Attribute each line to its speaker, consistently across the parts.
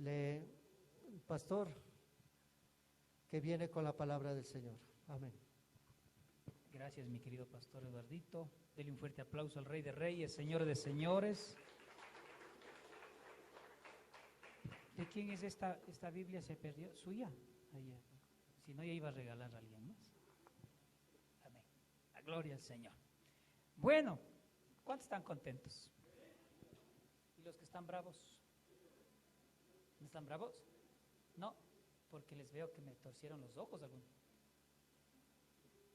Speaker 1: el pastor que viene con la palabra del Señor. Amén.
Speaker 2: Gracias, mi querido pastor Eduardito. Dele un fuerte aplauso al Rey de Reyes, Señor de Señores. ¿De quién es esta Biblia? ¿Se perdió? ¿Suya? Ahí, si no, ya iba a regalar a alguien más. Amén. La gloria al Señor. Bueno, ¿cuántos están contentos? ¿Y los que están bravos? ¿No están bravos? No, porque les veo que me torcieron los ojos algunos.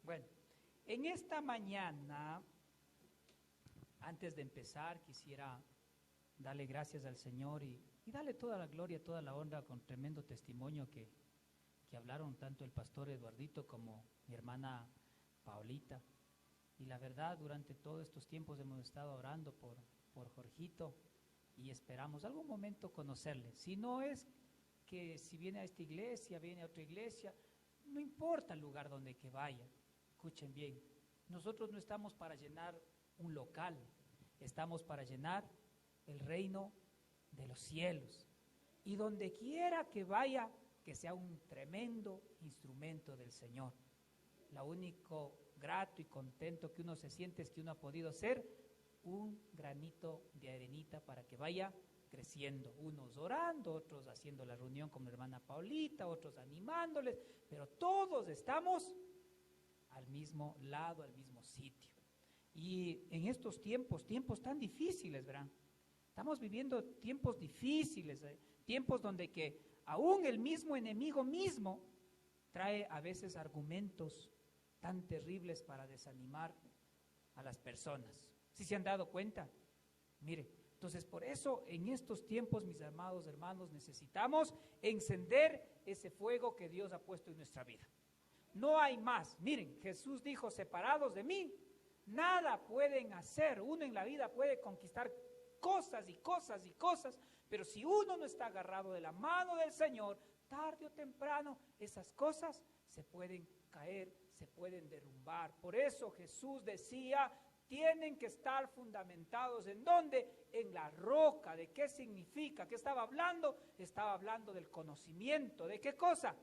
Speaker 2: Bueno, en esta mañana, antes de empezar, quisiera darle gracias al Señor y darle toda la gloria, toda la honra con tremendo testimonio que hablaron tanto el pastor Eduardito como mi hermana Paulita. Y la verdad, durante todos estos tiempos hemos estado orando por Jorgito y esperamos algún momento conocerle. Si no es que si viene a esta iglesia, viene a otra iglesia, no importa el lugar donde que vaya. Escuchen bien, nosotros no estamos para llenar un local, estamos para llenar el reino de los cielos. Y donde quiera que vaya, que sea un tremendo instrumento del Señor. Lo único grato y contento que uno se siente es que uno ha podido ser un granito de arenita para que vaya creciendo, unos orando, otros haciendo la reunión con mi hermana Paulita, otros animándoles, pero todos estamos al mismo lado, al mismo sitio. Y en estos tiempos tan difíciles, ¿verdad? Estamos viviendo tiempos difíciles, tiempos donde que aún el mismo enemigo mismo trae a veces argumentos tan terribles para desanimar a las personas. ¿Sí se han dado cuenta? Mire, entonces por eso en estos tiempos, mis amados hermanos, necesitamos encender ese fuego que Dios ha puesto en nuestra vida. No hay más. Miren, Jesús dijo, separados de mí, nada pueden hacer. Uno en la vida puede conquistar cosas y cosas y cosas, pero si uno no está agarrado de la mano del Señor, tarde o temprano esas cosas se pueden caer, se pueden derrumbar. Por eso Jesús decía, tienen que estar fundamentados ¿en dónde? En la roca. ¿De qué significa? ¿Qué estaba hablando? Estaba hablando del conocimiento. ¿De qué cosa?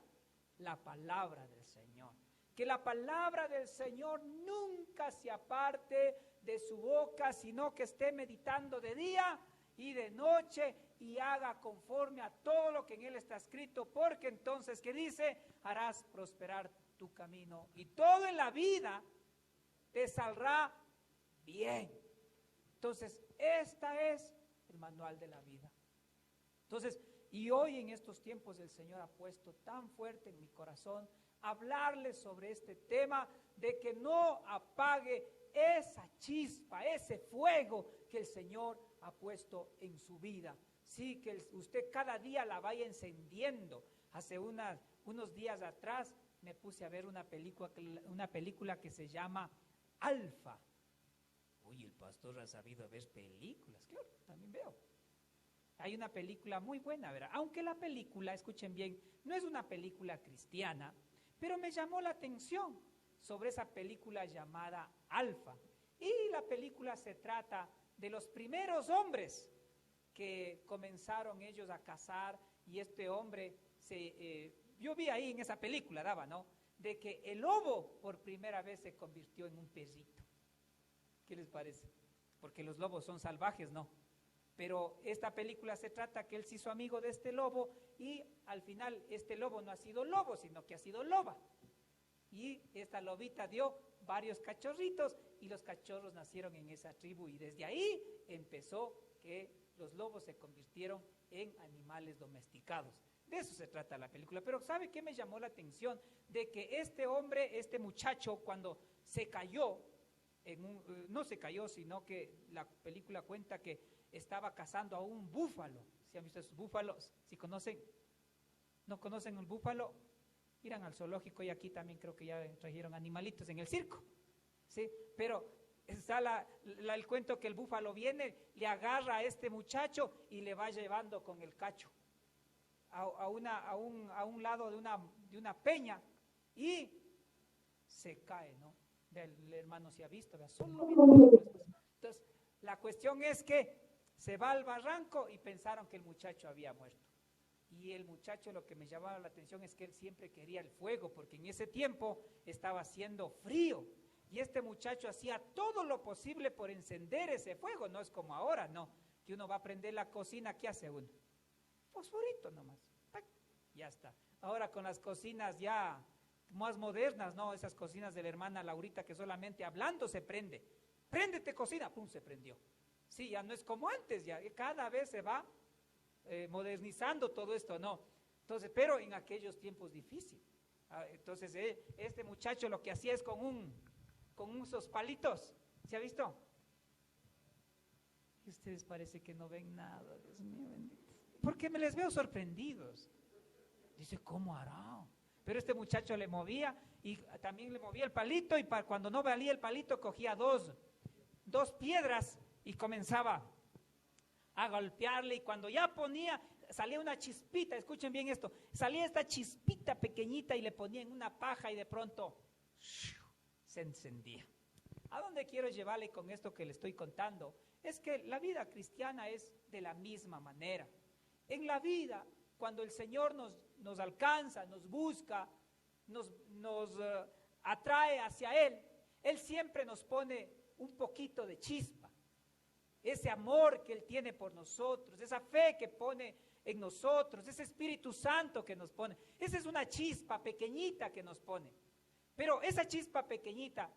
Speaker 2: La palabra del Señor. Que la palabra del Señor nunca se aparte de su boca, sino que esté meditando de día y de noche y haga conforme a todo lo que en él está escrito, porque entonces, ¿qué dice? Harás prosperar tu camino y todo en la vida te saldrá bien. Entonces, esta es el manual de la vida. Entonces, y hoy en estos tiempos el Señor ha puesto tan fuerte en mi corazón hablarles sobre este tema de que no apague esa chispa, ese fuego que el Señor ha puesto en su vida. Sí, que usted cada día la vaya encendiendo. Hace unos días atrás me puse a ver una película que se llama Alfa. Uy, el pastor ha sabido ver películas, claro, también veo. Hay una película muy buena, ¿verdad? Aunque la película, escuchen bien, no es una película cristiana, pero me llamó la atención sobre esa película llamada Alfa. Y la película se trata de los primeros hombres que comenzaron ellos a cazar, y este hombre, yo vi ahí en esa película, daba, ¿no? De que el lobo por primera vez se convirtió en un perrito. ¿Qué les parece? Porque los lobos son salvajes, ¿no? Pero esta película se trata que él se hizo amigo de este lobo y al final este lobo no ha sido lobo, sino que ha sido loba. Y esta lobita dio varios cachorritos y los cachorros nacieron en esa tribu y desde ahí empezó que los lobos se convirtieron en animales domesticados. De eso se trata la película. Pero ¿sabe qué me llamó la atención? De que este hombre, este muchacho, cuando se cayó, no se cayó, sino que la película cuenta que estaba cazando a un búfalo. ¿Sí han visto esos búfalos? ¿Sí conocen? ¿No conocen el búfalo? Irán al zoológico y aquí también creo que ya trajeron animalitos en el circo. ¿Sí? Pero está el cuento que el búfalo viene, le agarra a este muchacho y le va llevando con el cacho a un lado de una peña y se cae, ¿no? El hermano se ha visto, ¿verdad? Solo viendo películas. Entonces, la cuestión es que se va al barranco y pensaron que el muchacho había muerto. Y el muchacho, lo que me llamaba la atención es que él siempre quería el fuego, porque en ese tiempo estaba haciendo frío. Y este muchacho hacía todo lo posible por encender ese fuego. No es como ahora, no, que uno va a prender la cocina, ¿qué hace uno? Fosforito nomás, ¡pac! Ya está. Ahora con las cocinas ya más modernas, no, esas cocinas de la hermana Laurita que solamente hablando se prende. Préndete cocina, pum, se prendió. Sí, ya no es como antes, ya cada vez se va modernizando todo esto, no. Entonces, pero en aquellos tiempos difíciles. Entonces, este muchacho lo que hacía es con esos palitos, ¿se ha visto? Y ustedes parece que no ven nada, Dios mío bendito. Porque me les veo sorprendidos. Dice, ¿cómo hará? Pero este muchacho le movía y también le movía el palito y cuando no valía el palito cogía dos piedras y comenzaba a golpearle y cuando ya salía una chispita, escuchen bien esto, salía esta chispita pequeñita y le ponía en una paja y de pronto se encendía. ¿A dónde quiero llevarle con esto que le estoy contando? Es que la vida cristiana es de la misma manera. En la vida, cuando el Señor nos alcanza, nos busca, nos atrae hacia Él, Él siempre nos pone un poquito de chispa. Ese amor que Él tiene por nosotros, esa fe que pone en nosotros, ese Espíritu Santo que nos pone, esa es una chispa pequeñita que nos pone. Pero esa chispa pequeñita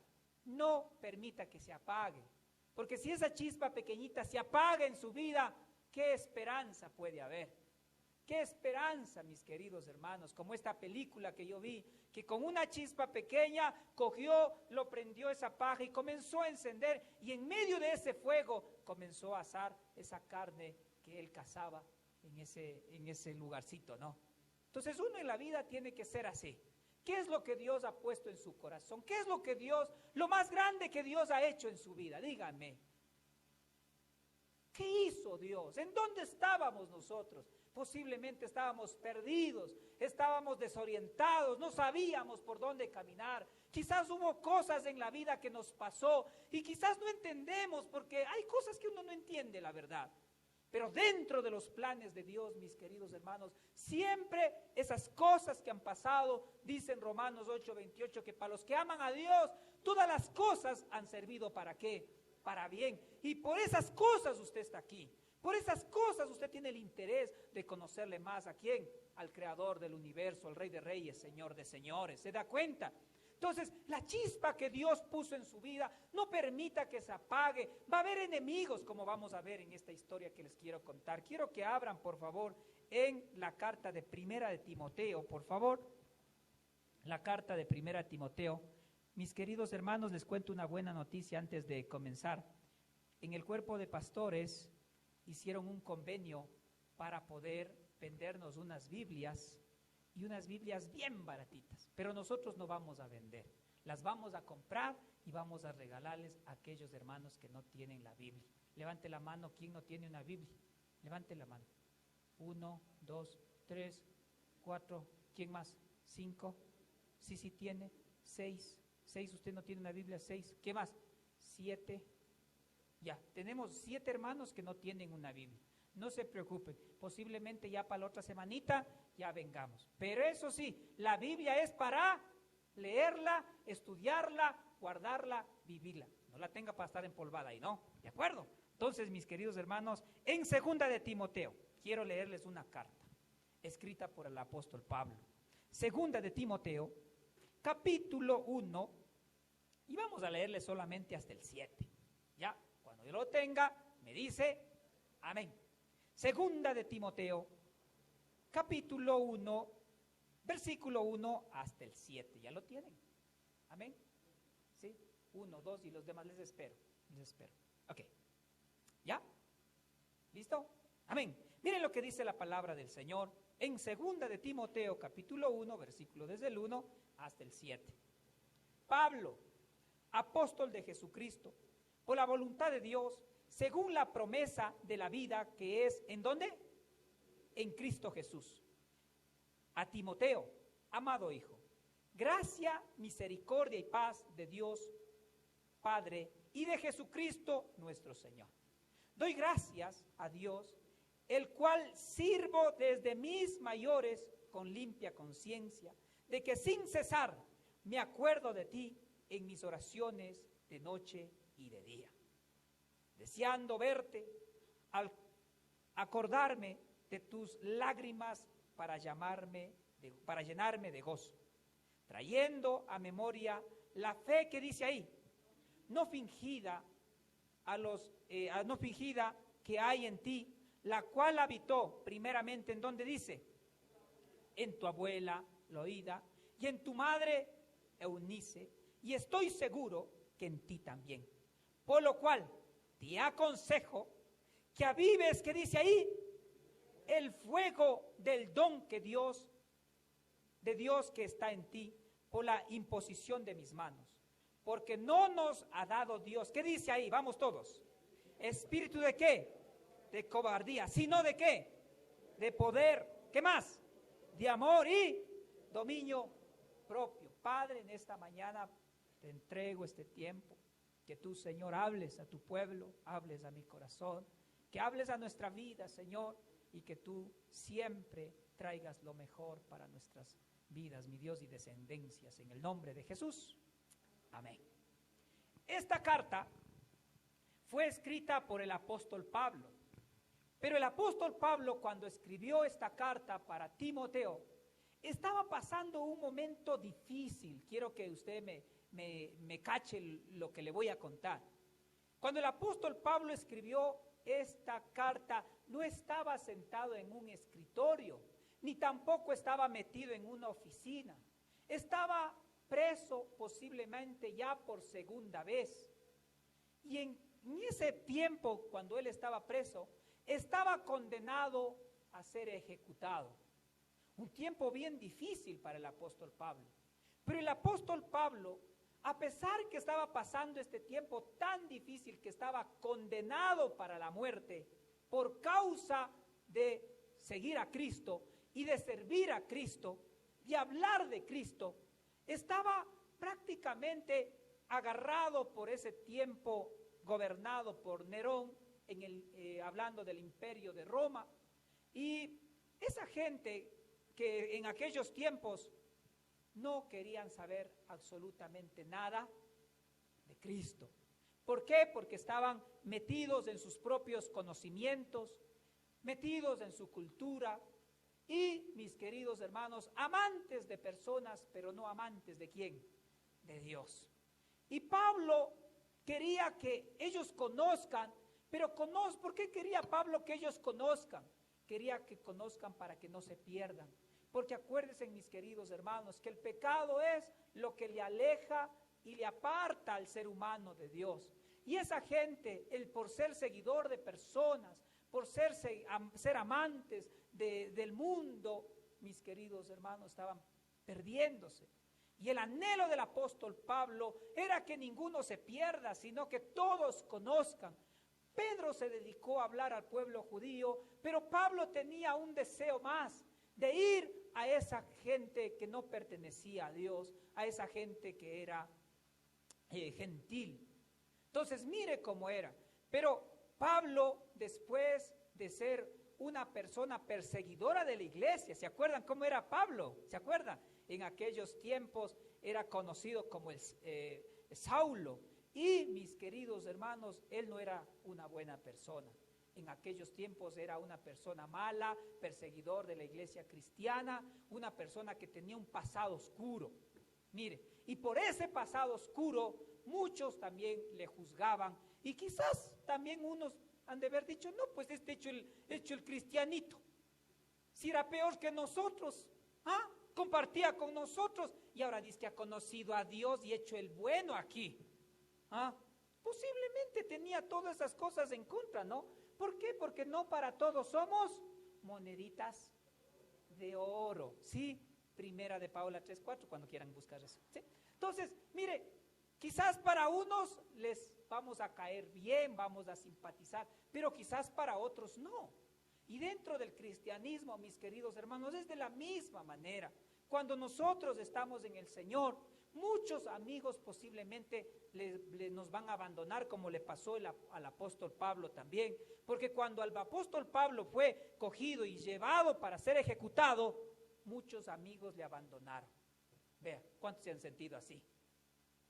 Speaker 2: no permita que se apague, porque si esa chispa pequeñita se apaga en su vida, ¿qué esperanza puede haber? ¿Qué esperanza, mis queridos hermanos? Como esta película que yo vi, que con una chispa pequeña cogió, lo prendió esa paja y comenzó a encender, y en medio de ese fuego comenzó a asar esa carne que él cazaba en ese lugarcito, ¿no? Entonces uno en la vida tiene que ser así. ¿Qué es lo que Dios ha puesto en su corazón? ¿Qué es lo más grande que Dios ha hecho en su vida? Dígame. ¿Qué hizo Dios? ¿En dónde estábamos nosotros? Posiblemente estábamos perdidos, estábamos desorientados, no sabíamos por dónde caminar. Quizás hubo cosas en la vida que nos pasó y quizás no entendemos porque hay cosas que uno no entiende, la verdad. Pero dentro de los planes de Dios, mis queridos hermanos, siempre esas cosas que han pasado, dicen Romanos 8:28, que para los que aman a Dios, todas las cosas han servido ¿para qué? Para bien. Y por esas cosas usted está aquí. Por esas cosas usted tiene el interés de conocerle más. ¿A quién? Al Creador del universo, al Rey de Reyes, Señor de Señores. ¿Se da cuenta? Entonces, la chispa que Dios puso en su vida, no permita que se apague. Va a haber enemigos, como vamos a ver en esta historia que les quiero contar. Quiero que abran, por favor, en la carta de Primera de Timoteo, por favor. La carta de Primera de Timoteo. Mis queridos hermanos, les cuento una buena noticia antes de comenzar. En el cuerpo de pastores hicieron un convenio para poder vendernos unas Biblias y unas Biblias bien baratitas, pero nosotros no vamos a vender, las vamos a comprar y vamos a regalarles a aquellos hermanos que no tienen la Biblia. Levante la mano, ¿quién no tiene una Biblia? Levante la mano. 1, 2, 3, 4, ¿quién más? 5, sí tiene. 6, usted no tiene una Biblia. 6, ¿qué más? 7. Ya, tenemos 7 hermanos que no tienen una Biblia. No se preocupen, posiblemente ya para la otra semanita ya vengamos. Pero eso sí, la Biblia es para leerla, estudiarla, guardarla, vivirla. No la tenga para estar empolvada ahí, ¿no? ¿De acuerdo? Entonces, mis queridos hermanos, en 2 de Timoteo, quiero leerles una carta escrita por el apóstol Pablo. 2 de Timoteo, capítulo 1, y vamos a leerle solamente hasta el 7. Ya. Cuando yo lo tenga, me dice amén. 2 de Timoteo, capítulo 1, versículo 1 hasta el 7. ¿Ya lo tienen? Amén. ¿Sí? 1, 2 y los demás les espero. Ok. ¿Ya? ¿Listo? Amén. Miren lo que dice la palabra del Señor en 2 de Timoteo, capítulo 1, versículo desde el 1 hasta el 7. Pablo, apóstol de Jesucristo, por la voluntad de Dios, según la promesa de la vida que es, ¿en dónde? En Cristo Jesús. A Timoteo, amado hijo, gracia, misericordia y paz de Dios Padre y de Jesucristo nuestro Señor. Doy gracias a Dios el cual sirvo desde mis mayores con limpia conciencia, de que sin cesar me acuerdo de ti en mis oraciones de noche y de día, deseando verte, al acordarme de tus lágrimas para llenarme de gozo, trayendo a memoria la fe que dice ahí, no fingida que hay en ti, la cual habitó primeramente en donde dice, en tu abuela Loida y en tu madre Eunice, y estoy seguro que en ti también. Por lo cual te aconsejo que avives, que dice ahí, el fuego del don de Dios que está en ti, por la imposición de mis manos. Porque no nos ha dado Dios, ¿qué dice ahí? Vamos todos. ¿Espíritu de qué? De cobardía, sino de qué? De poder, ¿qué más? De amor y dominio propio. Padre, en esta mañana te entrego este tiempo, que tú, Señor, hables a tu pueblo, hables a mi corazón, que hables a nuestra vida, Señor, y que tú siempre traigas lo mejor para nuestras vidas, mi Dios, y descendencias, en el nombre de Jesús. Amén. Esta carta fue escrita por el apóstol Pablo, pero el apóstol Pablo, cuando escribió esta carta para Timoteo, estaba pasando un momento difícil. Quiero que usted me cache lo que le voy a contar. Cuando el apóstol Pablo escribió esta carta, no estaba sentado en un escritorio, ni tampoco estaba metido en una oficina. Estaba preso posiblemente ya por segunda vez. Y en ese tiempo, cuando él estaba preso, estaba condenado a ser ejecutado. Un tiempo bien difícil para el apóstol Pablo. Pero el apóstol Pablo, a pesar que estaba pasando este tiempo tan difícil, que estaba condenado para la muerte por causa de seguir a Cristo y de servir a Cristo, de hablar de Cristo, estaba prácticamente agarrado por ese tiempo gobernado por Nerón, hablando del imperio de Roma. Y esa gente que en aquellos tiempos no querían saber absolutamente nada de Cristo. ¿Por qué? Porque estaban metidos en sus propios conocimientos, metidos en su cultura y, mis queridos hermanos, amantes de personas, pero no amantes ¿de quién? De Dios. Y Pablo quería que ellos conozcan, pero ¿por qué quería Pablo que ellos conozcan? Quería que conozcan para que no se pierdan. Porque acuérdense, mis queridos hermanos, que el pecado es lo que le aleja y le aparta al ser humano de Dios. Y esa gente, por ser seguidor de personas, por ser amantes del mundo, mis queridos hermanos, estaban perdiéndose. Y el anhelo del apóstol Pablo era que ninguno se pierda, sino que todos conozcan. Pedro se dedicó a hablar al pueblo judío, pero Pablo tenía un deseo más, de ir a esa gente que no pertenecía a Dios, a esa gente que era gentil. Entonces, mire cómo era. Pero Pablo, después de ser una persona perseguidora de la iglesia, ¿se acuerdan cómo era Pablo? ¿Se acuerdan? En aquellos tiempos era conocido como Saulo. Y, mis queridos hermanos, él no era una buena persona. En aquellos tiempos era una persona mala, perseguidor de la iglesia cristiana, una persona que tenía un pasado oscuro. Mire, y por ese pasado oscuro muchos también le juzgaban, y quizás también unos han de haber dicho, no, pues hecho el cristianito, si era peor que nosotros, compartía con nosotros, y ahora dice que ha conocido a Dios y hecho el bueno aquí. Posiblemente tenía todas esas cosas en contra, ¿no? ¿Por qué? Porque no para todos somos moneditas de oro, ¿sí? Primera de Paula 3:4, cuando quieran buscar eso, ¿sí? Entonces, mire, quizás para unos les vamos a caer bien, vamos a simpatizar, pero quizás para otros no. Y dentro del cristianismo, mis queridos hermanos, es de la misma manera. Cuando nosotros estamos en el Señor, muchos amigos posiblemente nos van a abandonar, como le pasó al apóstol Pablo también, porque cuando el apóstol Pablo fue cogido y llevado para ser ejecutado, muchos amigos le abandonaron. Vea, ¿cuántos se han sentido así?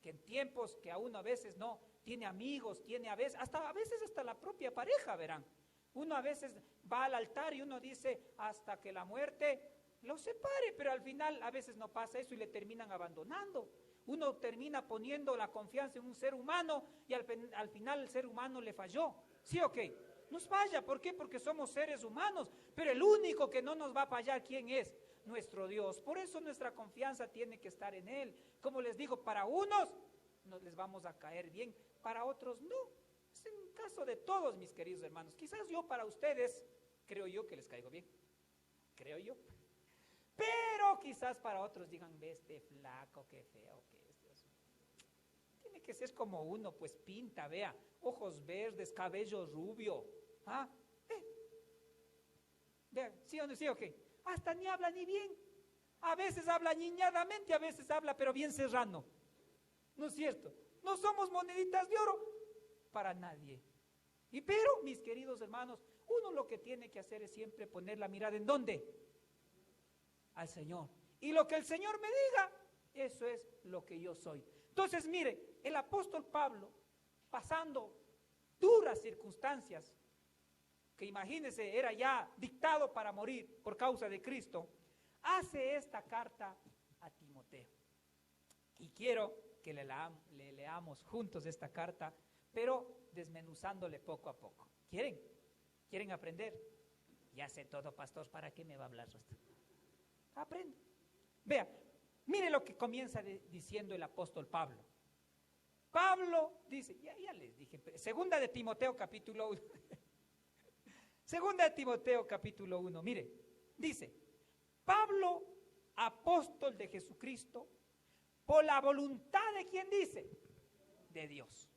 Speaker 2: Que en tiempos que a uno a veces no tiene amigos, tiene a veces hasta la propia pareja, verán. Uno a veces va al altar y uno dice hasta que la muerte lo separe, pero al final a veces no pasa eso y le terminan abandonando. Uno termina poniendo la confianza en un ser humano y al final el ser humano le falló. ¿Sí o qué? Nos falla, ¿por qué? Porque somos seres humanos, pero el único que no nos va a fallar, ¿quién es? Nuestro Dios. Por eso nuestra confianza tiene que estar en Él. Como les digo, para unos nos les vamos a caer bien, para otros no. Es en caso de todos, mis queridos hermanos. Quizás yo para ustedes, creo yo que les caigo bien. Creo yo. Pero quizás para otros digan, ve este flaco, qué feo que es Dios. Tiene que ser como uno, pues pinta, vea, ojos verdes, cabello rubio. ¿Ah? Vea, ¿sí o no? ¿Sí o qué? Hasta ni habla ni bien. A veces habla niñadamente, a veces habla pero bien serrano. ¿No es cierto? No somos moneditas de oro para nadie. Pero, mis queridos hermanos, uno lo que tiene que hacer es siempre poner la mirada ¿en dónde? Al Señor. Y lo que el Señor me diga, eso es lo que yo soy. Entonces, mire, el apóstol Pablo, pasando duras circunstancias, que imagínense, era ya dictado para morir por causa de Cristo, hace esta carta a Timoteo. Y quiero que le leamos juntos esta carta, pero desmenuzándole poco a poco. ¿Quieren? ¿Quieren aprender? Ya sé todo, pastor, ¿para qué me va a hablar esto? Aprende. Vea, mire lo que comienza diciendo el apóstol Pablo. Pablo dice, ya les dije, segunda de Timoteo capítulo 1. Segunda de Timoteo capítulo 1, mire, dice, Pablo, apóstol de Jesucristo, por la voluntad de ¿quién dice? De Dios.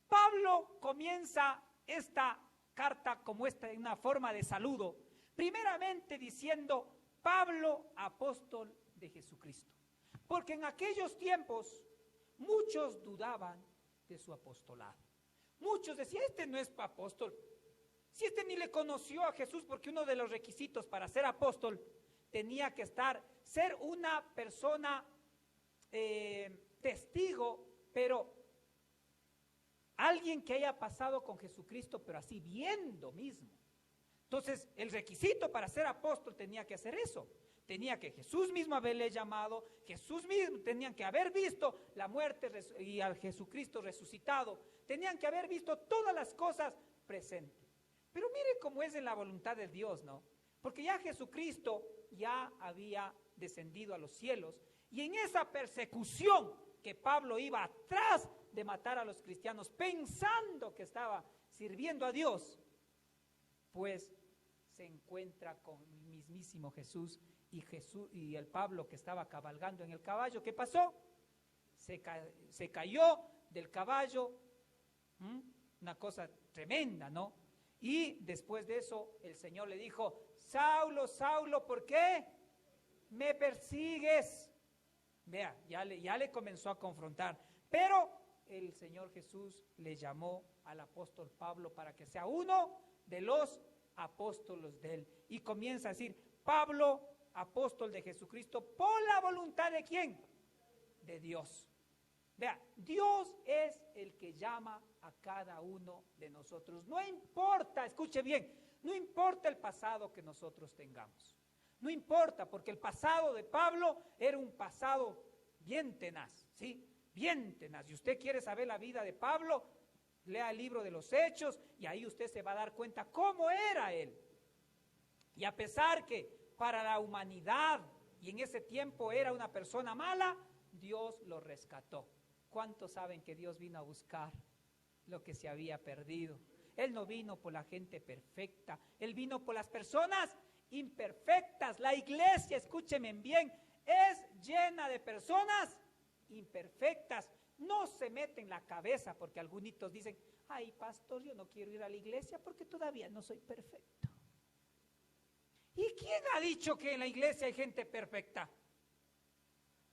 Speaker 2: Pablo comienza esta carta como en una forma de saludo, primeramente diciendo, Pablo, apóstol de Jesucristo. Porque en aquellos tiempos muchos dudaban de su apostolado. Muchos decían, este no es apóstol. Si este ni le conoció a Jesús, porque uno de los requisitos para ser apóstol tenía que ser una persona testigo, pero alguien que haya pasado con Jesucristo, pero así viendo mismo. Entonces, el requisito para ser apóstol tenía que hacer eso. Tenía que Jesús mismo haberle llamado, Jesús mismo tenían que haber visto la muerte y al Jesucristo resucitado. Tenían que haber visto todas las cosas presentes. Pero mire cómo es en la voluntad de Dios, ¿no? Porque ya Jesucristo ya había descendido a los cielos y en esa persecución que Pablo iba atrás de matar a los cristianos pensando que estaba sirviendo a Dios, pues se encuentra con el mismísimo Jesús y el Pablo que estaba cabalgando en el caballo. ¿Qué pasó? Se cayó del caballo, una cosa tremenda, ¿no? Y después de eso el Señor le dijo, Saulo, Saulo, ¿por qué me persigues? Vea, ya le comenzó a confrontar, pero el Señor Jesús le llamó al apóstol Pablo para que sea uno de los apóstoles de él. Y comienza a decir, Pablo, apóstol de Jesucristo, por la voluntad de ¿quién? De Dios. Vea, Dios es el que llama a cada uno de nosotros. No importa, escuche bien, no importa el pasado que nosotros tengamos. No importa, porque el pasado de Pablo era un pasado bien tenaz, ¿sí? Bien tenaz. Y usted quiere saber la vida de Pablo, lea el libro de los Hechos y ahí usted se va a dar cuenta cómo era él. Y a pesar que para la humanidad y en ese tiempo era una persona mala, Dios lo rescató. ¿Cuántos saben que Dios vino a buscar lo que se había perdido? Él no vino por la gente perfecta, Él vino por las personas imperfectas. La iglesia, escúchenme bien, es llena de personas imperfectas. No se mete en la cabeza porque algunos dicen, ay pastor, yo no quiero ir a la iglesia porque todavía no soy perfecto. ¿Y quién ha dicho que en la iglesia hay gente perfecta?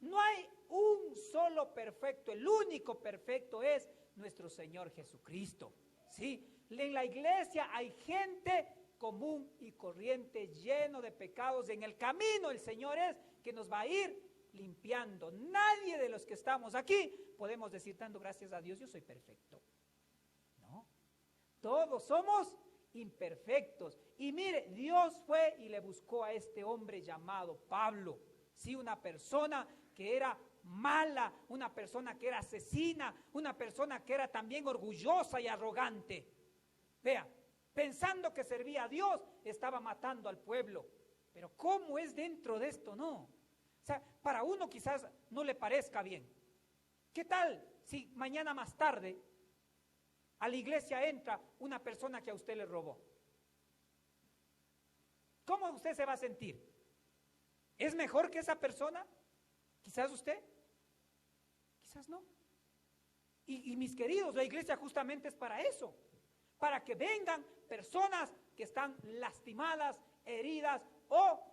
Speaker 2: No hay un solo perfecto, el único perfecto es nuestro Señor Jesucristo. ¿Sí? En la iglesia hay gente común y corriente, lleno de pecados. En el camino el Señor es que nos va a ir limpiando. Nadie de los que estamos aquí podemos decir, dando gracias a Dios, yo soy perfecto. No, todos somos imperfectos. Y mire, Dios fue y le buscó a este hombre llamado Pablo. Sí, una persona que era mala, una persona que era asesina, una persona que era también orgullosa y arrogante. Vea, pensando que servía a Dios, estaba matando al pueblo. Pero ¿cómo es dentro de esto? No. O sea, para uno quizás no le parezca bien. ¿Qué tal si mañana más tarde a la iglesia entra una persona que a usted le robó? ¿Cómo usted se va a sentir? ¿Es mejor que esa persona? Quizás usted, quizás no. Y mis queridos, la iglesia justamente es para eso, para que vengan personas que están lastimadas, heridas o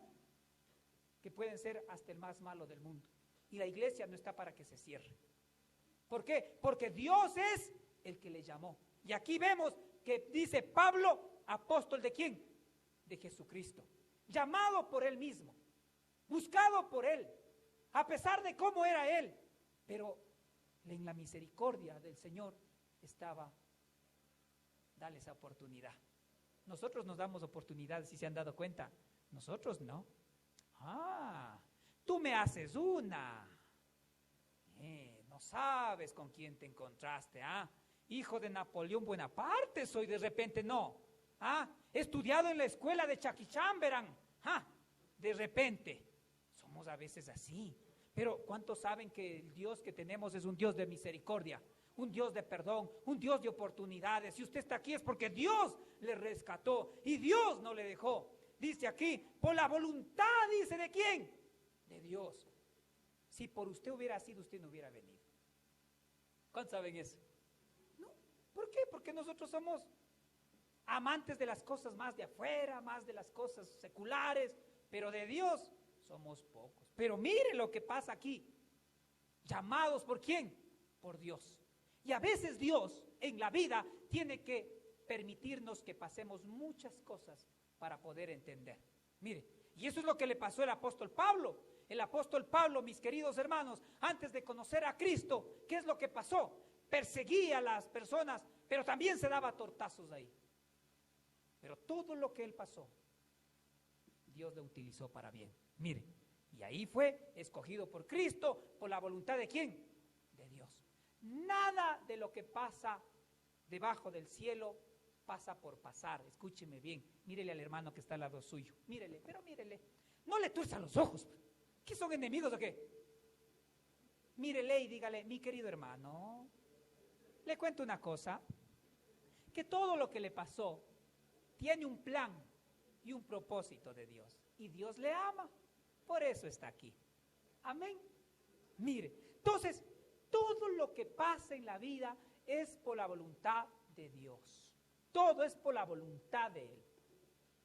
Speaker 2: que pueden ser hasta el más malo del mundo. Y la iglesia no está para que se cierre. ¿Por qué? Porque Dios es el que le llamó. Y aquí vemos que dice Pablo, apóstol ¿de quién? De Jesucristo. Llamado por él mismo, buscado por él, a pesar de cómo era él, pero en la misericordia del Señor estaba, dale esa oportunidad. Nosotros nos damos oportunidades, si se han dado cuenta, nosotros no. Tú me haces una, no sabes con quién te encontraste, hijo de Napoleón Bonaparte soy de repente, no, he estudiado en la escuela de Chucky Chamberlain, de repente. Somos a veces así, pero ¿cuántos saben que el Dios que tenemos es un Dios de misericordia, un Dios de perdón, un Dios de oportunidades? Si usted está aquí es porque Dios le rescató y Dios no le dejó. Dice aquí, por la voluntad, dice, ¿de quién? De Dios. Si por usted hubiera sido, usted no hubiera venido. ¿Cuántos saben eso? No. ¿Por qué? Porque nosotros somos amantes de las cosas más de afuera, más de las cosas seculares, pero de Dios somos pocos. Pero mire lo que pasa aquí. Llamados ¿por quién? Por Dios. Y a veces Dios en la vida tiene que permitirnos que pasemos muchas cosas para poder entender. Mire, y eso es lo que le pasó al apóstol Pablo. El apóstol Pablo, mis queridos hermanos, antes de conocer a Cristo, ¿qué es lo que pasó? Perseguía a las personas, pero también se daba tortazos ahí. Pero todo lo que él pasó, Dios lo utilizó para bien. Mire, y ahí fue escogido por Cristo, por la voluntad ¿de quién? De Dios. Nada de lo que pasa debajo del cielo pasa por pasar. Escúcheme bien, mírele al hermano que está al lado suyo, mírele, pero mírele, no le tuerza los ojos. ¿Qué son enemigos o qué? Mírele y dígale, mi querido hermano, le cuento una cosa, que todo lo que le pasó tiene un plan y un propósito de Dios, y Dios le ama, por eso está aquí. Amén. Mire, entonces, todo lo que pasa en la vida es por la voluntad de Dios. Todo es por la voluntad de Él.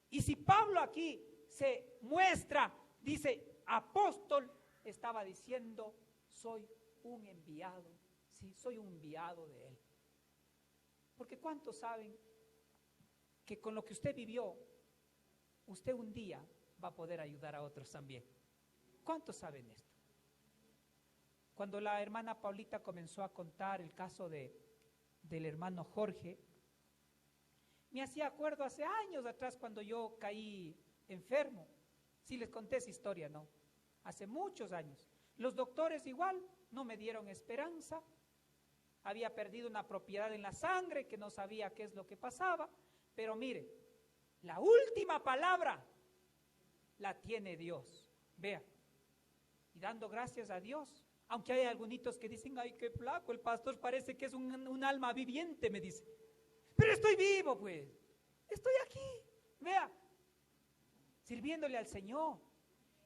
Speaker 2: Y si Pablo aquí se muestra, dice, apóstol, estaba diciendo, soy un enviado. Sí, soy un enviado de Él. Porque ¿cuántos saben que con lo que usted vivió, usted un día va a poder ayudar a otros también? ¿Cuántos saben esto? Cuando la hermana Paulita comenzó a contar el caso del hermano Jorge, me hacía acuerdo hace años atrás cuando yo caí enfermo. Sí les conté esa historia, ¿no? Hace muchos años. Los doctores igual no me dieron esperanza. Había perdido una propiedad en la sangre que no sabía qué es lo que pasaba. Pero mire, la última palabra la tiene Dios. Vea. Y dando gracias a Dios. Aunque hay algunos que dicen, ay, qué flaco, el pastor parece que es un alma viviente, me dice. Pero estoy vivo, pues. Estoy aquí. Vea. Sirviéndole al Señor.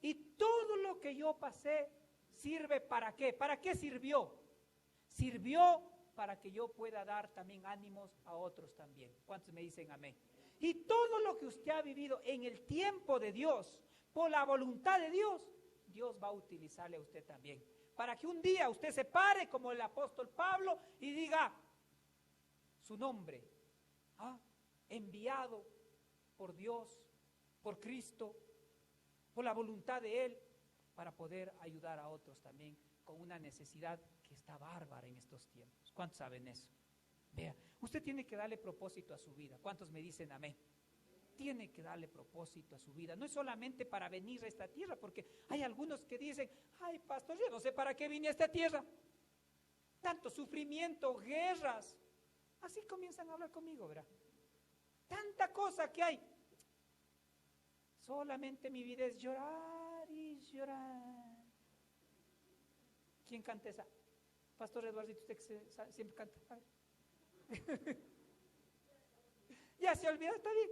Speaker 2: Y todo lo que yo pasé sirve ¿para qué? ¿Para qué sirvió? Sirvió para que yo pueda dar también ánimos a otros también. ¿Cuántos me dicen amén? Y todo lo que usted ha vivido en el tiempo de Dios, por la voluntad de Dios Dios va a utilizarle a usted también. Para que un día usted se pare como el apóstol Pablo y diga su nombre, enviado por Dios, por Cristo, por la voluntad de Él, para poder ayudar a otros también con una necesidad que está bárbara en estos tiempos. ¿Cuántos saben eso? Vea, usted tiene que darle propósito a su vida. ¿Cuántos me dicen amén? Tiene que darle propósito a su vida. No es solamente para venir a esta tierra, porque hay algunos que dicen, ay, pastor, yo no sé para qué vine a esta tierra. Tanto sufrimiento, guerras. Así comienzan a hablar conmigo, ¿verdad? Tanta cosa que hay. Solamente mi vida es llorar y llorar. ¿Quién canta esa? Pastor Eduardito, usted que siempre canta. Ya se olvidó, está bien.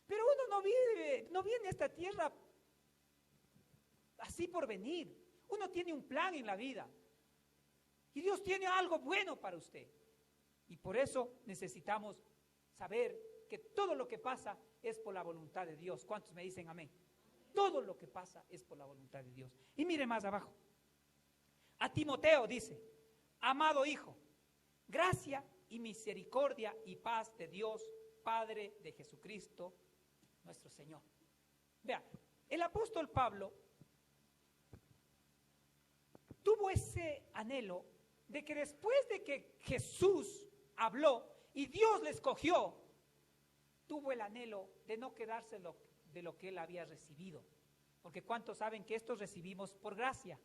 Speaker 2: Pero uno no viene a esta tierra así por venir. Uno tiene un plan en la vida. Y Dios tiene algo bueno para usted. Y por eso necesitamos saber que todo lo que pasa es por la voluntad de Dios. ¿Cuántos me dicen amén? Todo lo que pasa es por la voluntad de Dios. Y mire más abajo. A Timoteo dice, amado hijo, gracia y misericordia y paz de Dios, Padre de Jesucristo, nuestro Señor. Vea, el apóstol Pablo tuvo ese anhelo de que después de que Jesús habló y Dios le escogió, tuvo el anhelo de no quedarse de lo que él había recibido. Porque ¿cuántos saben que esto recibimos por gracia?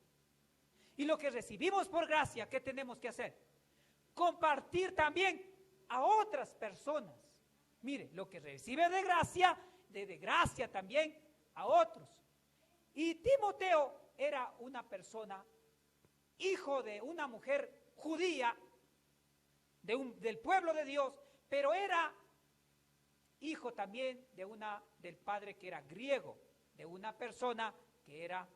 Speaker 2: Y lo que recibimos por gracia, ¿qué tenemos que hacer? Compartir también a otras personas. Mire, lo que recibe de gracia también a otros. Y Timoteo era una persona, hijo de una mujer judía, del pueblo de Dios, pero era hijo también del padre que era griego, de una persona que era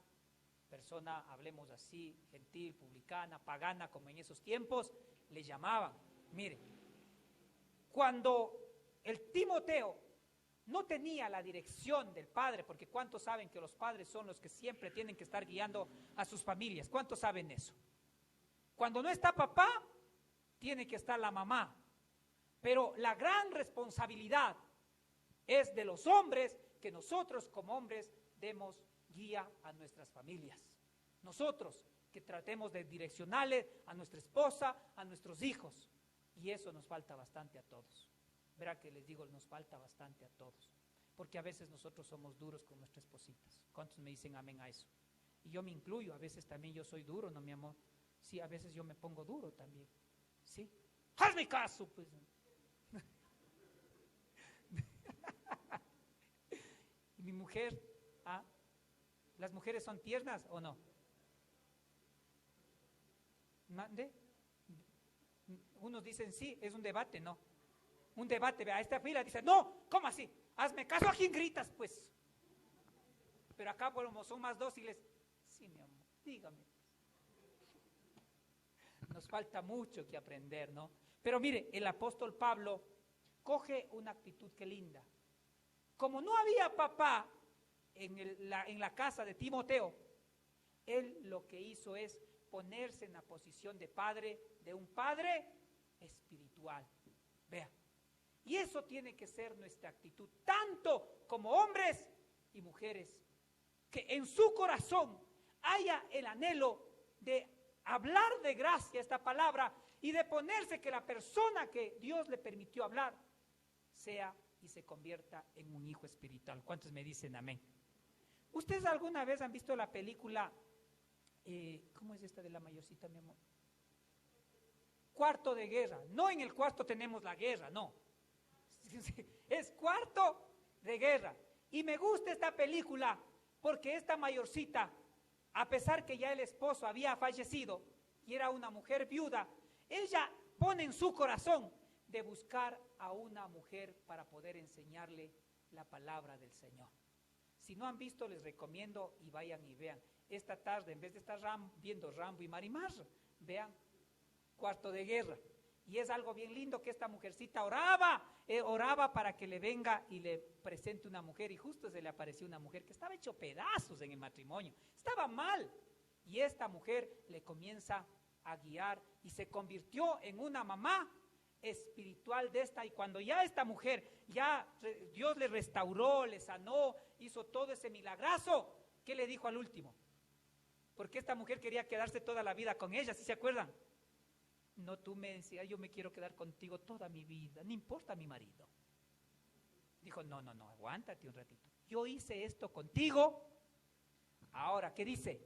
Speaker 2: persona, hablemos así, gentil, publicana, pagana, como en esos tiempos le llamaban. Mire, cuando el Timoteo no tenía la dirección del padre, porque ¿cuántos saben que los padres son los que siempre tienen que estar guiando a sus familias? ¿Cuántos saben eso? Cuando no está papá, tiene que estar la mamá. Pero la gran responsabilidad es de los hombres, que nosotros como hombres demos guía a nuestras familias. Nosotros que tratemos de direccionarle a nuestra esposa, a nuestros hijos. Y eso nos falta bastante a todos. Verá que les digo, nos falta bastante a todos. Porque a veces nosotros somos duros con nuestras espositas. ¿Cuántos me dicen amén a eso? Y yo me incluyo, a veces también yo soy duro, ¿no, mi amor? Sí, a veces yo me pongo duro también. ¿Sí? ¡Hazme caso, pues! Y mi mujer, ¿las mujeres son tiernas o no? ¿Mande? Unos dicen sí, es un debate, ¿no? Un debate, vea, esta fila dice, no, ¿cómo así? Hazme caso, ¿a quién gritas, pues? Pero acá, como son más dóciles, sí, mi amor, dígame. Nos falta mucho que aprender, ¿no? Pero mire, el apóstol Pablo coge una actitud que linda. Como no había papá en la casa de Timoteo, él lo que hizo es ponerse en la posición de padre, de un padre espiritual. Vea, y eso tiene que ser nuestra actitud, tanto como hombres y mujeres, que en su corazón haya el anhelo de hablar de gracia esta palabra y de ponerse que la persona que Dios le permitió hablar sea y se convierta en un hijo espiritual. ¿Cuántos me dicen amén? ¿Ustedes alguna vez han visto la película, cómo es esta de la mayorcita, mi amor? Cuarto de guerra. No en el cuarto tenemos la guerra, no. Es Cuarto de Guerra. Y me gusta esta película porque esta mayorcita, a pesar que ya el esposo había fallecido y era una mujer viuda, ella pone en su corazón de buscar a una mujer para poder enseñarle la palabra del Señor. Si no han visto, les recomiendo y vayan y vean. Esta tarde, en vez de estar viendo Rambo y Marimar, vean Cuarto de Guerra. Y es algo bien lindo que esta mujercita oraba para que le venga y le presente una mujer. Y justo se le apareció una mujer que estaba hecho pedazos en el matrimonio, estaba mal. Y esta mujer le comienza a guiar y se convirtió en una mamá espiritual de esta. Y cuando ya esta mujer, Dios le restauró, le sanó, hizo todo ese milagrazo, ¿qué le dijo al último? Porque esta mujer quería quedarse toda la vida con ella, ¿sí se acuerdan? No, tú me decías, yo me quiero quedar contigo toda mi vida, no importa mi marido. Dijo, no, aguántate un ratito. Yo hice esto contigo, ahora, ¿qué dice?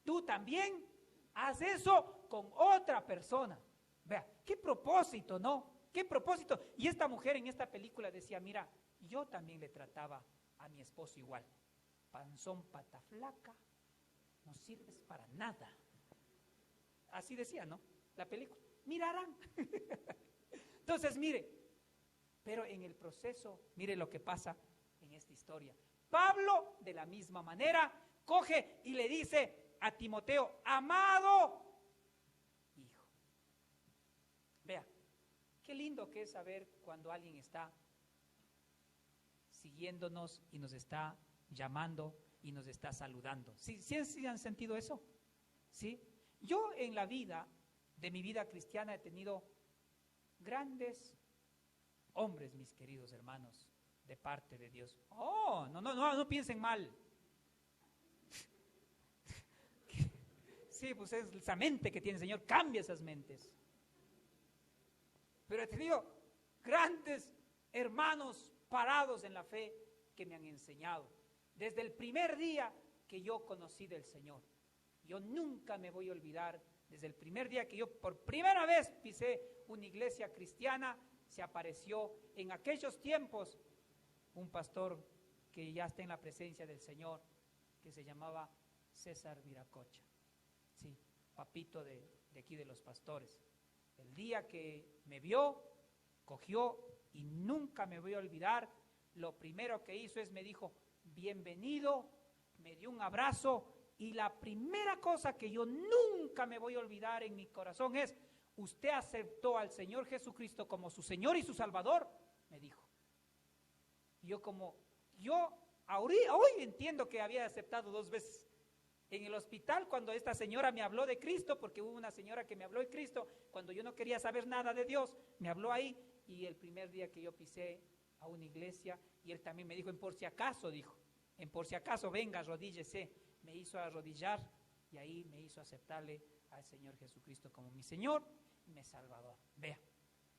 Speaker 2: Tú también haz eso con otra persona. Vea, qué propósito, ¿no? Qué propósito. Y esta mujer en esta película decía, mira, yo también le trataba a mi esposo igual. Panzón, pata flaca, no sirves para nada. Así decía, ¿no? La película. Mirarán. Entonces, mire, pero en el proceso, mire lo que pasa en esta historia. Pablo, de la misma manera, coge y le dice a Timoteo, amado hijo. Vea, qué lindo que es saber cuando alguien está siguiéndonos y nos está llamando y nos está saludando. ¿Sí han sentido eso? ¿Sí? Yo en la vida, de mi vida cristiana, he tenido grandes hombres, mis queridos hermanos, de parte de Dios. Oh, no piensen mal. Sí, pues es esa mente que tiene el Señor, cambia esas mentes. Pero he tenido grandes hermanos parados en la fe que me han enseñado. Desde el primer día que yo conocí del Señor. Yo nunca me voy a olvidar, desde el primer día que yo por primera vez pisé una iglesia cristiana, se apareció en aquellos tiempos un pastor que ya está en la presencia del Señor, que se llamaba César Viracocha. Sí, papito de aquí de los pastores. El día que me vio, cogió y nunca me voy a olvidar, lo primero que hizo es me dijo, bienvenido, me dio un abrazo y la primera cosa que yo nunca me voy a olvidar en mi corazón es, usted aceptó al Señor Jesucristo como su Señor y su Salvador, me dijo. Yo hoy entiendo que había aceptado 2 veces. En el hospital, cuando esta señora me habló de Cristo, porque hubo una señora que me habló de Cristo, cuando yo no quería saber nada de Dios, me habló ahí, y el primer día que yo pisé a una iglesia, y él también me dijo, en por si acaso, venga, arrodíllese, me hizo arrodillar, y ahí me hizo aceptarle al Señor Jesucristo como mi Señor y mi Salvador. Vea,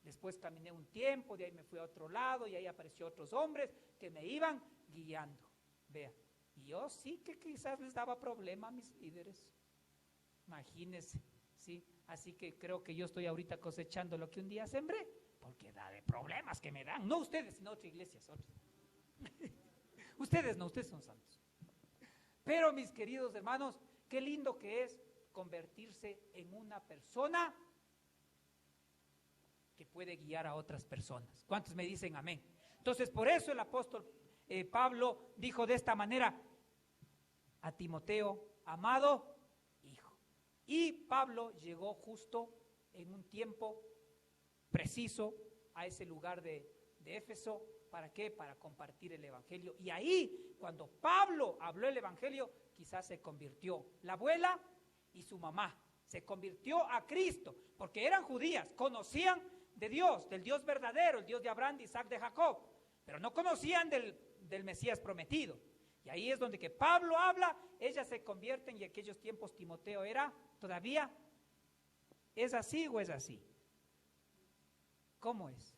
Speaker 2: después caminé un tiempo, de ahí me fui a otro lado, y ahí apareció otros hombres que me iban guiando. Vea, y yo sí que quizás les daba problema a mis líderes, imagínense, ¿sí? Así que creo que yo estoy ahorita cosechando lo que un día sembré, porque da de problemas que me dan, no ustedes, sino otras iglesias, otras. Ustedes no, ustedes son santos. Pero mis queridos hermanos, qué lindo que es convertirse en una persona que puede guiar a otras personas. ¿Cuántos me dicen amén? Entonces, por eso el apóstol Pablo dijo de esta manera a Timoteo, amado hijo. Y Pablo llegó justo en un tiempo preciso a ese lugar de Éfeso. ¿Para qué? Para compartir el evangelio. Y ahí, cuando Pablo habló el evangelio, quizás se convirtió la abuela y su mamá. Se convirtió a Cristo, porque eran judías, conocían de Dios, del Dios verdadero, el Dios de Abraham, de Isaac, de Jacob, pero no conocían del Mesías prometido. Y ahí es donde que Pablo habla, ellas se convierten, y en aquellos tiempos Timoteo era todavía, ¿es así o es así? ¿Cómo es?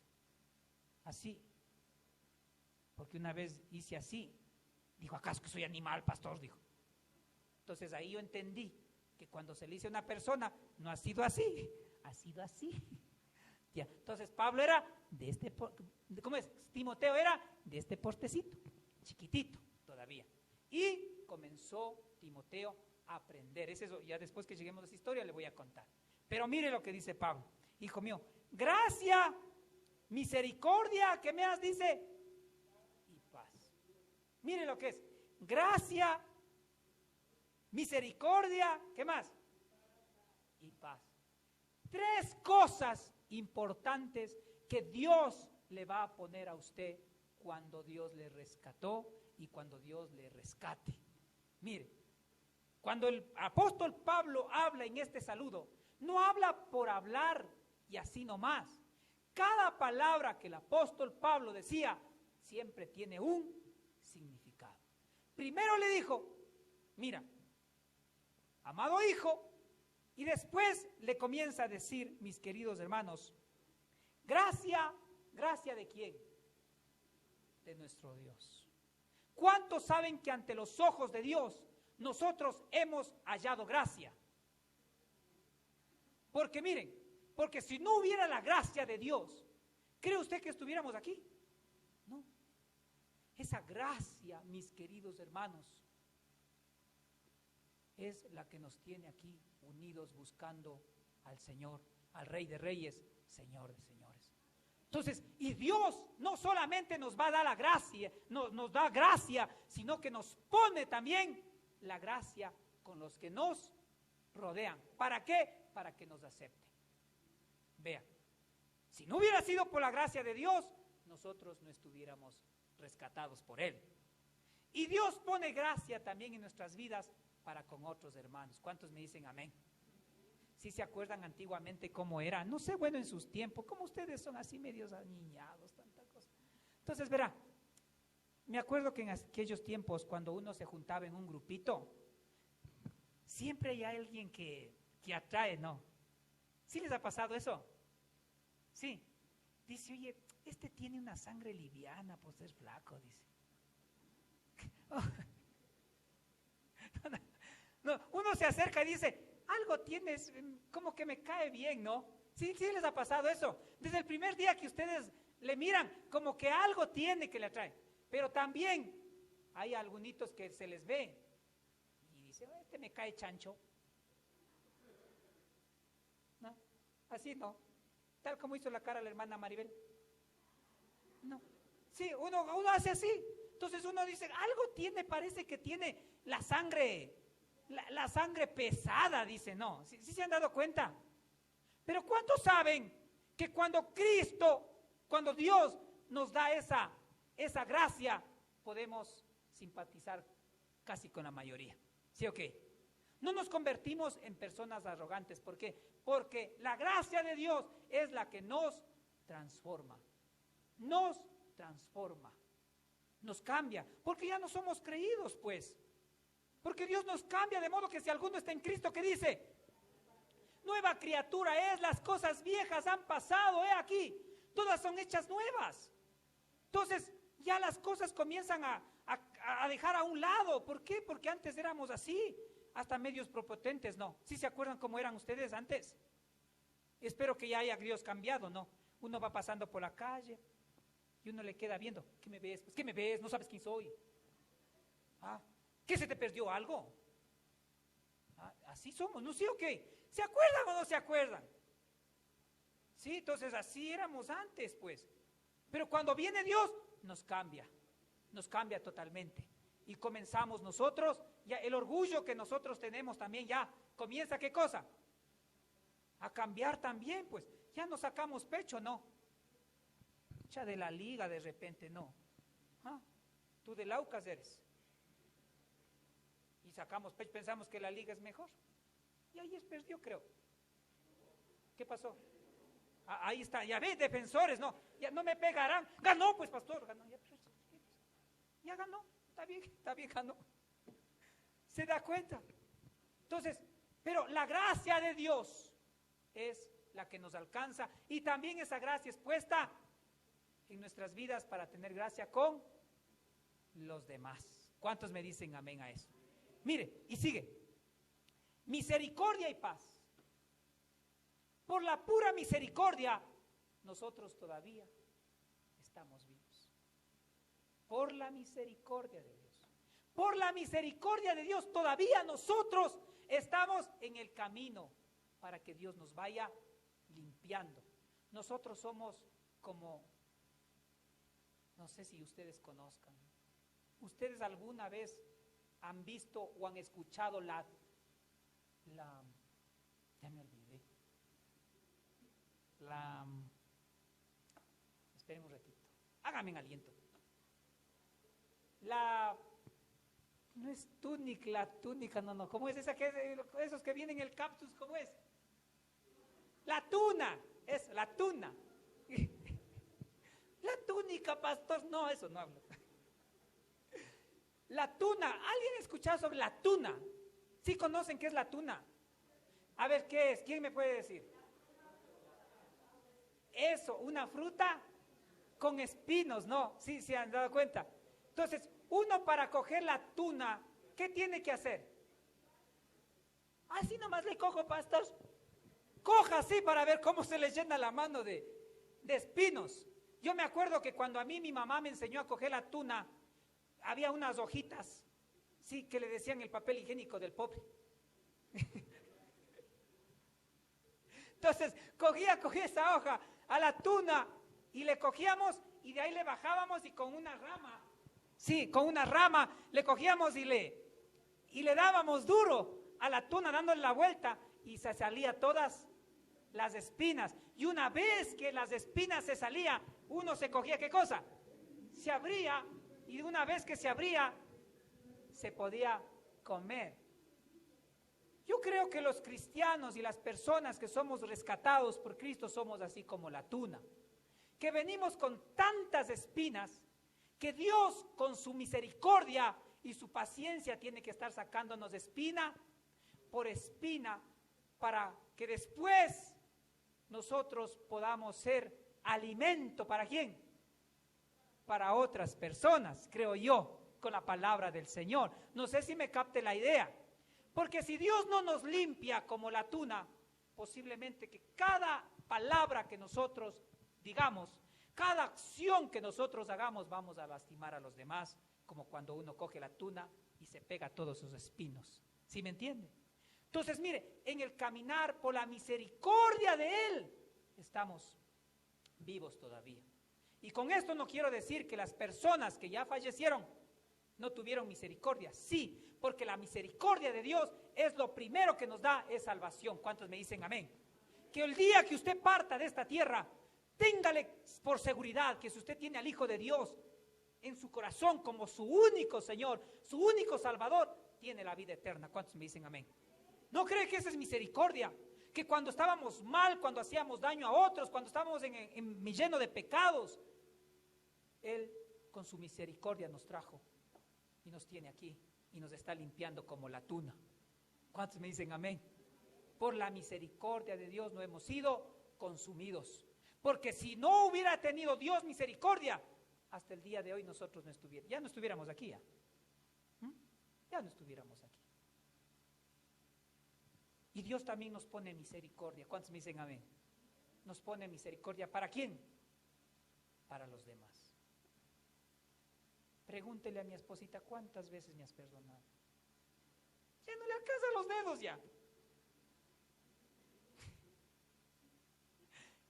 Speaker 2: Así. Porque una vez hice así, dijo, ¿acaso que soy animal, pastor? Dijo. Entonces ahí yo entendí que cuando se le dice a una persona, no ha sido así, ha sido así. Ya. Entonces Pablo era de este, ¿cómo es? Timoteo era de este portecito, chiquitito todavía. Y comenzó Timoteo a aprender. Es eso, ya después que lleguemos a esa historia le voy a contar. Pero mire lo que dice Pablo. Hijo mío, gracia, misericordia, ¿qué me has? Dice, y paz. Mire lo que es. Gracia, misericordia, ¿qué más? Y paz. 3 cosas importantes que Dios le va a poner a usted cuando Dios le rescató y cuando Dios le rescate. Mire, cuando el apóstol Pablo habla en este saludo, no habla por hablar y así nomás. Cada palabra que el apóstol Pablo decía siempre tiene un significado. Primero le dijo, mira, amado hijo, y después le comienza a decir, mis queridos hermanos, gracia ¿de quién? De nuestro Dios. ¿Cuántos saben que ante los ojos de Dios nosotros hemos hallado gracia? Porque miren, porque si no hubiera la gracia de Dios, ¿cree usted que estuviéramos aquí? No. Esa gracia, mis queridos hermanos, es la que nos tiene aquí unidos buscando al Señor, al Rey de Reyes, Señor de Señores. Entonces, y Dios no solamente nos va a dar la gracia, nos da gracia, sino que nos pone también la gracia con los que nos rodean. ¿Para qué? Para que nos acepten. Vean, si no hubiera sido por la gracia de Dios, nosotros no estuviéramos rescatados por Él. Y Dios pone gracia también en nuestras vidas para con otros hermanos. ¿Cuántos me dicen amén? Si se acuerdan antiguamente cómo era, no sé, bueno, en sus tiempos, como ustedes son así medios aniñados, tanta cosa. Entonces, verá, me acuerdo que en aquellos tiempos, cuando uno se juntaba en un grupito, siempre hay alguien que atrae, ¿no? ¿Sí les ha pasado eso? Sí. Dice, oye, este tiene una sangre liviana por ser flaco, dice. Oh. No, uno se acerca y dice, algo tienes, como que me cae bien, ¿no? Sí, sí les ha pasado eso. Desde el primer día que ustedes le miran, como que algo tiene que le atrae. Pero también hay algunitos que se les ve y dice, este me cae chancho. No, así no. Tal como hizo la cara la hermana Maribel. No. Sí, uno hace así. Entonces uno dice, algo tiene, parece que tiene la sangre pesada, dice, no. ¿Sí se han dado cuenta? Pero ¿cuántos saben que cuando Dios nos da esa gracia, podemos simpatizar casi con la mayoría? ¿Sí o qué? No nos convertimos en personas arrogantes. ¿Por qué? Porque la gracia de Dios es la que nos transforma. Nos transforma. Nos cambia. Porque ya no somos creídos, pues. Porque Dios nos cambia, de modo que si alguno está en Cristo, ¿qué dice? Nueva criatura es, las cosas viejas han pasado, aquí. Todas son hechas nuevas. Entonces, ya las cosas comienzan a dejar a un lado. ¿Por qué? Porque antes éramos así. Hasta medios prepotentes, ¿no? ¿Sí se acuerdan cómo eran ustedes antes? Espero que ya haya Dios cambiado, ¿no? Uno va pasando por la calle y uno le queda viendo. ¿Qué me ves? Pues, ¿qué me ves? No sabes quién soy. ¿Qué, se te perdió algo? Así somos, ¿no? ¿Sí o qué? ¿Se acuerdan o no se acuerdan? Sí, entonces así éramos antes, pues. Pero cuando viene Dios, nos cambia totalmente. Y comenzamos nosotros, ya el orgullo que nosotros tenemos también ya comienza, ¿qué cosa? A cambiar también, pues. Ya no sacamos pecho, no. Ya de la liga de repente, no. Tú de Laucas eres. Y sacamos pecho, pensamos que la liga es mejor. Y ahí perdió, creo. ¿Qué pasó? Ahí está, ya ve, defensores, no. Ya no me pegarán. Ganó, pues, pastor, ganó. Ya ganó. Está bien, ganó. ¿Se da cuenta? Entonces, pero la gracia de Dios es la que nos alcanza y también esa gracia es puesta en nuestras vidas para tener gracia con los demás. ¿Cuántos me dicen amén a eso? Mire, y sigue. Misericordia y paz. Por la pura misericordia, nosotros todavía estamos vivos. Por la misericordia de Dios. Por la misericordia de Dios, todavía nosotros estamos en el camino para que Dios nos vaya limpiando. Nosotros somos como, no sé si ustedes conozcan, ¿ustedes alguna vez han visto o han escuchado ya me olvidé, Esperen un ratito. Háganme un aliento. No es túnica, la túnica, no. ¿Cómo es esa esos que vienen en el cactus? ¿Cómo es? La tuna, es la tuna. La túnica, pastor, no, eso no hablo. La tuna, ¿alguien ha escuchado sobre la tuna? ¿Sí conocen qué es la tuna? A ver, ¿qué es? ¿Quién me puede decir? Eso, una fruta con espinos, ¿no? Sí, se han dado cuenta. Entonces, uno para coger la tuna, ¿qué tiene que hacer? Así nomás le cojo, pastor. Coja así para ver cómo se le llena la mano de espinos. Yo me acuerdo que cuando a mí mi mamá me enseñó a coger la tuna, había unas hojitas, sí, que le decían el papel higiénico del pobre. Entonces, cogía esa hoja a la tuna y le cogíamos y de ahí le bajábamos y con una rama, sí, con una rama le cogíamos y le dábamos duro a la tuna dándole la vuelta y se salía todas las espinas. Y una vez que las espinas se salían, uno se cogía, ¿qué cosa? Se abría y una vez que se abría, se podía comer. Yo creo que los cristianos y las personas que somos rescatados por Cristo somos así como la tuna, que venimos con tantas espinas que Dios con su misericordia y su paciencia tiene que estar sacándonos espina por espina para que después nosotros podamos ser alimento. ¿Para quién? Para otras personas, creo yo, con la palabra del Señor. No sé si me capte la idea. Porque si Dios no nos limpia como la tuna, posiblemente que cada palabra que nosotros digamos, cada acción que nosotros hagamos, vamos a lastimar a los demás, como cuando uno coge la tuna y se pega todos sus espinos. ¿Sí me entiende? Entonces, mire, en el caminar por la misericordia de Él, estamos vivos todavía. Y con esto no quiero decir que las personas que ya fallecieron no tuvieron misericordia. Sí, porque la misericordia de Dios es lo primero que nos da es salvación. ¿Cuántos me dicen amén? Que el día que usted parta de esta tierra, téngale por seguridad que si usted tiene al Hijo de Dios en su corazón como su único Señor, su único Salvador, tiene la vida eterna. ¿Cuántos me dicen amén? ¿No cree que esa es misericordia? Que cuando estábamos mal, cuando hacíamos daño a otros, cuando estábamos lleno de pecados, Él con su misericordia nos trajo y nos tiene aquí y nos está limpiando como la tuna. ¿Cuántos me dicen amén? Por la misericordia de Dios no hemos sido consumidos. Porque si no hubiera tenido Dios misericordia, hasta el día de hoy nosotros ya no estuviéramos aquí. Ya no estuviéramos aquí. Y Dios también nos pone misericordia. ¿Cuántos me dicen amén? Nos pone misericordia. ¿Para quién? Para los demás. Pregúntele a mi esposita, ¿cuántas veces me has perdonado? Ya no le alcanzan los dedos ya.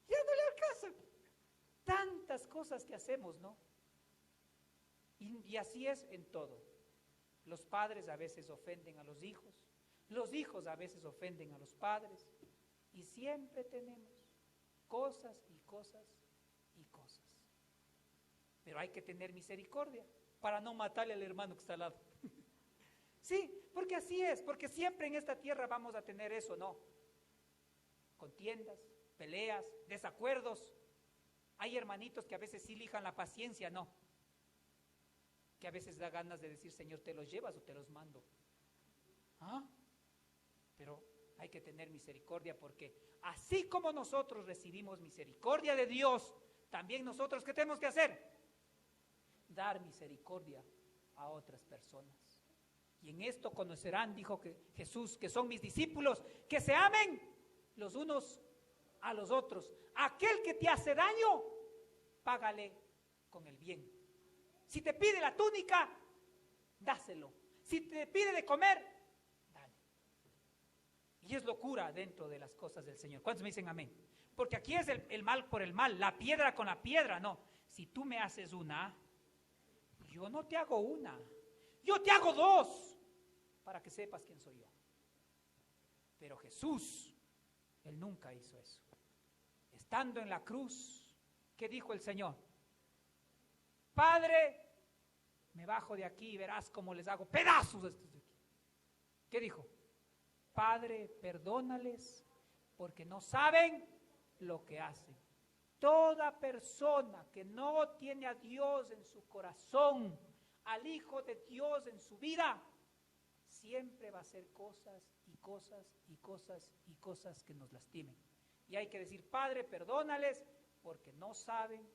Speaker 2: Ya no le alcanzan. Tantas cosas que hacemos, ¿no? Y así es en todo. Los padres a veces ofenden a los hijos a veces ofenden a los padres, y siempre tenemos cosas y cosas y cosas. Pero hay que tener misericordia para no matarle al hermano que está al lado. Sí, porque así es, porque siempre en esta tierra vamos a tener eso, ¿no? Contiendas, peleas, desacuerdos. Hay hermanitos que a veces sí lijan la paciencia, ¿no? Que a veces da ganas de decir, Señor, ¿te los llevas o te los mando? Pero hay que tener misericordia, porque así como nosotros recibimos misericordia de Dios, también nosotros, ¿qué tenemos que hacer? Dar misericordia a otras personas. Y en esto conocerán, dijo Jesús, que son mis discípulos, que se amen los unos a los otros. Aquel que te hace daño, págale con el bien. Si te pide la túnica, dáselo. Si te pide de comer, dale. Y es locura dentro de las cosas del Señor. ¿Cuántos me dicen amén? Porque aquí es el mal por el mal, la piedra con la piedra, no. Si tú me haces una, yo no te hago una, yo te hago dos, para que sepas quién soy yo. Pero Jesús, Él nunca hizo eso. estando en la cruz, ¿qué dijo el Señor? Padre, me bajo de aquí y verás cómo les hago pedazos a estos de aquí. ¿Qué dijo? Padre, perdónales porque no saben lo que hacen. Toda persona que no tiene a Dios en su corazón, al Hijo de Dios en su vida, siempre va a hacer cosas y cosas y cosas y cosas que nos lastimen. Y hay que decir, Padre, perdónales porque no saben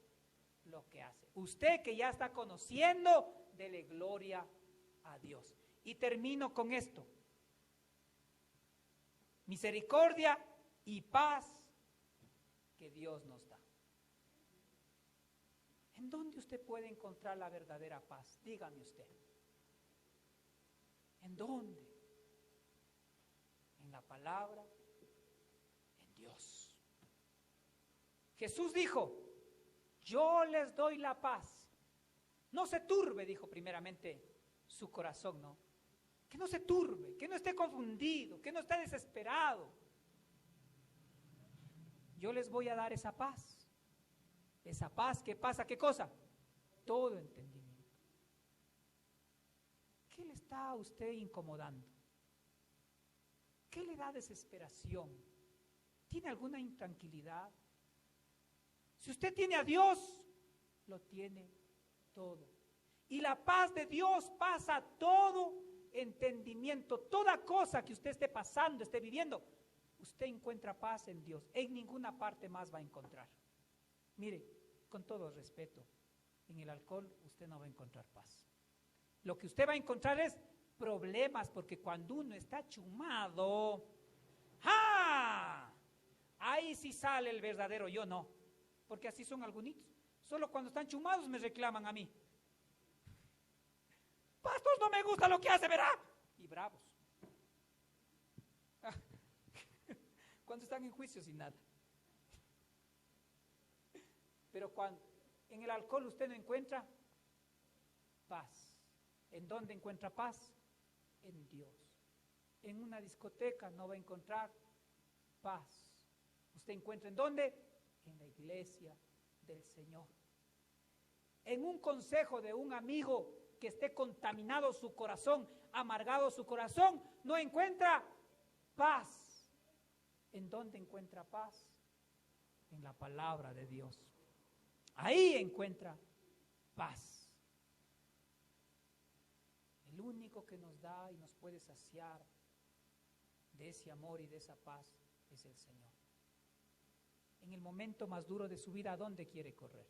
Speaker 2: lo que hacen. Usted que ya está conociendo, dele gloria a Dios. Y termino con esto. Misericordia y paz que Dios nos da. ¿En dónde usted puede encontrar la verdadera paz? Dígame usted. ¿En dónde? En la palabra, en Dios. Jesús dijo, yo les doy la paz. No se turbe, dijo primeramente su corazón, ¿no? Que no se turbe, que no esté confundido, que no esté desesperado. Yo les voy a dar esa paz. Esa paz que pasa, ¿qué cosa? Todo entendimiento. ¿Qué le está a usted incomodando? ¿Qué le da desesperación? ¿Tiene alguna intranquilidad? Si usted tiene a Dios, lo tiene todo. Y la paz de Dios pasa todo entendimiento. Toda cosa que usted esté pasando, esté viviendo, usted encuentra paz en Dios. En ninguna parte más va a encontrar. Mire, con todo respeto, en el alcohol usted no va a encontrar paz. Lo que usted va a encontrar es problemas, porque cuando uno está chumado, ¡ah! Ahí sí sale el verdadero yo, no. Porque así son algunos. Solo cuando están chumados me reclaman a mí. Pastor, no me gusta lo que hace, ¿verdad? Y bravos. Cuando están en juicio sin nada. Pero cuando en el alcohol usted no encuentra paz. ¿En dónde encuentra paz? En Dios. En una discoteca no va a encontrar paz. ¿Usted encuentra en dónde? En la iglesia del Señor. En un consejo de un amigo que esté contaminado su corazón, amargado su corazón, no encuentra paz. ¿En dónde encuentra paz? En la palabra de Dios. Ahí encuentra paz. El único que nos da y nos puede saciar de ese amor y de esa paz es el Señor. En el momento más duro de su vida, ¿a dónde quiere correr?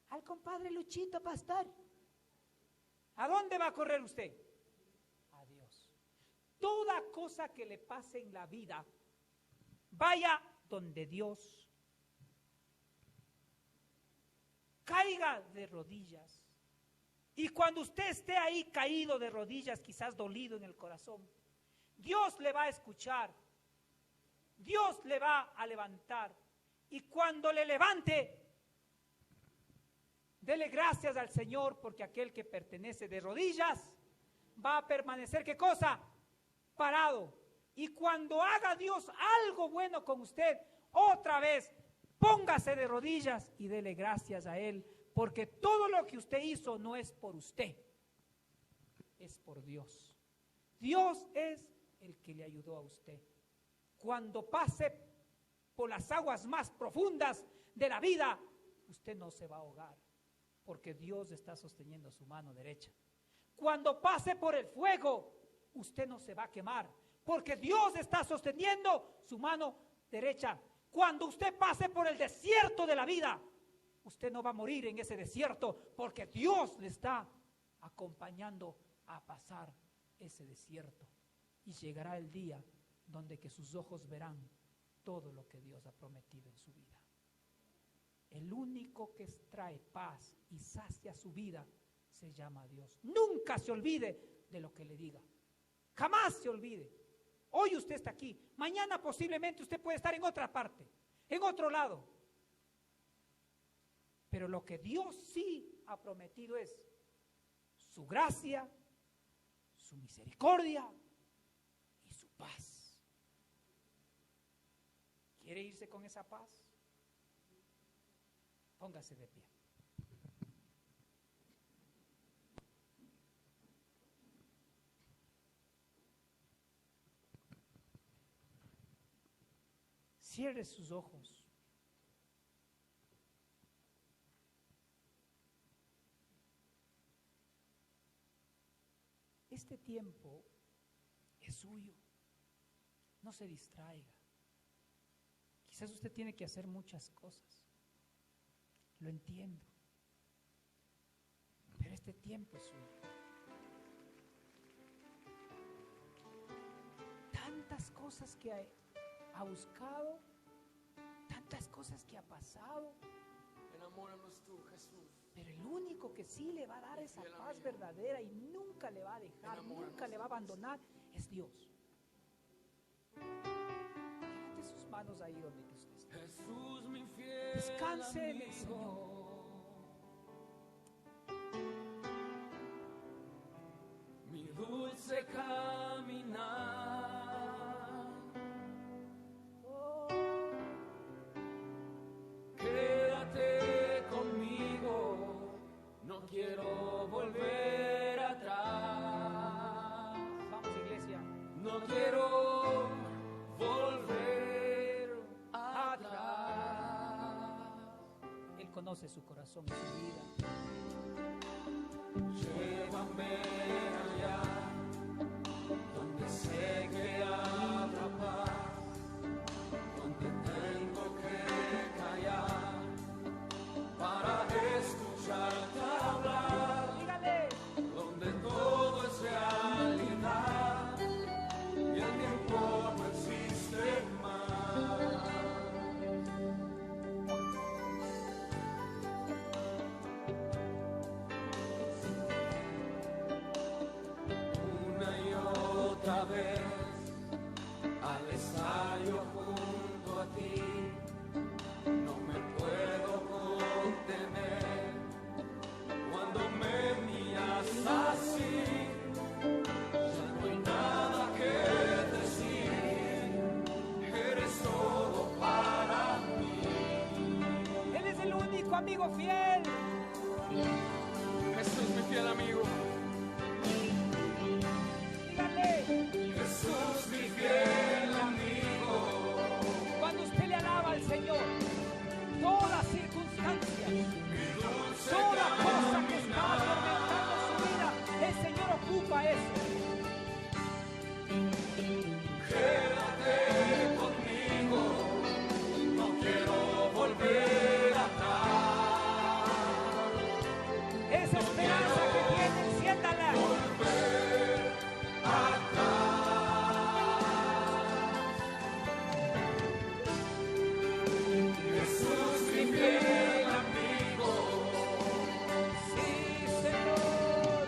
Speaker 2: Al compadre Luchito, pastor. ¿A dónde va a correr usted? A Dios. Toda cosa que le pase en la vida, vaya donde Dios. Caiga de rodillas. Y cuando usted esté ahí caído de rodillas, quizás dolido en el corazón, Dios le va a escuchar. Dios le va a levantar. Y cuando le levante, dele gracias al Señor, porque aquel que pertenece de rodillas va a permanecer, ¿qué cosa? Parado. Y cuando haga Dios algo bueno con usted, otra vez, póngase de rodillas y dele gracias a Él, porque todo lo que usted hizo no es por usted, es por Dios. Dios es el que le ayudó a usted. Cuando pase por las aguas más profundas de la vida, usted no se va a ahogar, porque Dios está sosteniendo su mano derecha. Cuando pase por el fuego, usted no se va a quemar, porque Dios está sosteniendo su mano derecha. Cuando usted pase por el desierto de la vida, usted no va a morir en ese desierto, porque Dios le está acompañando a pasar ese desierto. Y llegará el día donde que sus ojos verán todo lo que Dios ha prometido en su vida. El único que trae paz y sacia su vida se llama Dios. Nunca se olvide de lo que le diga. Jamás se olvide. Hoy usted está aquí. Mañana posiblemente usted puede estar en otra parte, en otro lado. Pero lo que Dios sí ha prometido es su gracia, su misericordia y su paz. ¿Quiere irse con esa paz? Póngase de pie. Cierre sus ojos. Este tiempo es suyo. No se distraiga. Quizás usted tiene que hacer muchas cosas. Lo entiendo. Pero este tiempo es suyo. Tantas cosas que ha buscado, tantas cosas que ha pasado.
Speaker 3: Enamóranos tú, Jesús.
Speaker 2: Pero el único que sí le va a dar esa paz verdadera y nunca le va a dejar, nunca le va a abandonar, es Dios. Levante sus manos ahí donde usted está.
Speaker 3: Jesús, mi fiel
Speaker 2: Descanse en el
Speaker 3: amigo.
Speaker 2: Señor.
Speaker 3: Mi dulce caminar.
Speaker 2: Oh,
Speaker 3: Quédate conmigo, no quiero volver atrás.
Speaker 2: vamos, iglesia.
Speaker 3: No quiero volver atrás.
Speaker 2: Él conoce su corazón y su vida.
Speaker 3: Llévame allá, donde sé que habrá paz, donde tengo que callar para escucharte hablar,
Speaker 2: Dígale.
Speaker 3: donde todo es realidad y el tiempo no existe más. Una y otra vez al ensayo junto a ti, no me puedo contener cuando me miras así. Ya no hay nada que decir, eres todo para mí.
Speaker 2: Él es el único amigo fiel.
Speaker 3: Jesús, mi fiel amigo.
Speaker 2: Dígale.
Speaker 3: Jesús, mi fiel amigo.
Speaker 2: Cuando usted le alaba al Señor, toda circunstancia, toda cosa que está atormentando su vida, el Señor ocupa eso.
Speaker 3: Quédate conmigo, no quiero volver atrás.
Speaker 2: Esa esperanza que tiene, enciéndala.
Speaker 3: Jesús, mi fiel amigo.
Speaker 2: Sí, Señor.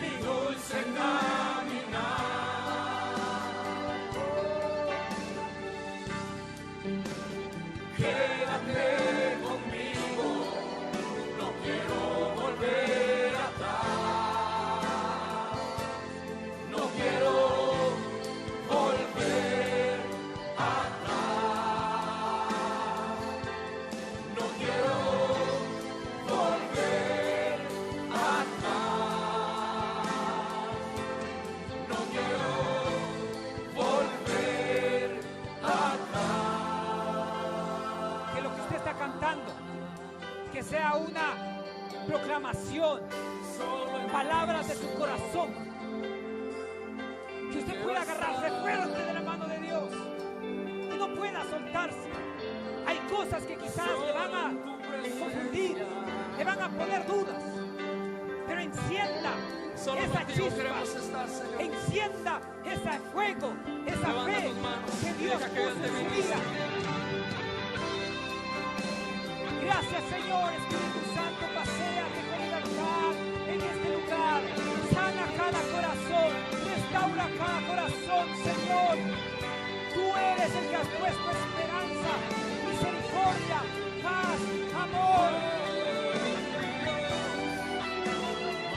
Speaker 3: Mi dulce caminar. Quédate conmigo, no quiero volver atrás. No quiero volver atrás. No quiero volver atrás. No quiero volver atrás.
Speaker 2: Que lo que usted está cantando, que sea una proclamación, palabras de su corazón, que usted pueda agarrarse fuerte de la mano de Dios y no pueda soltarse. Hay cosas que quizás le van a confundir, le van a poner dudas, pero encienda
Speaker 3: Solo
Speaker 2: esa
Speaker 3: contigo
Speaker 2: chispa,
Speaker 3: queremos estar, Señor.
Speaker 2: encienda ese fuego, esa
Speaker 3: Levanta
Speaker 2: fe
Speaker 3: tus manos
Speaker 2: que
Speaker 3: y
Speaker 2: Dios
Speaker 3: deja que
Speaker 2: puso
Speaker 3: Él te
Speaker 2: en su
Speaker 3: ministre.
Speaker 2: vida. Gracias, Señor. Espíritu Santo, paséate con libertad en este lugar. Sana cada corazón, restaura cada corazón, Señor. Tú eres el que has puesto esperanza, misericordia, paz, amor.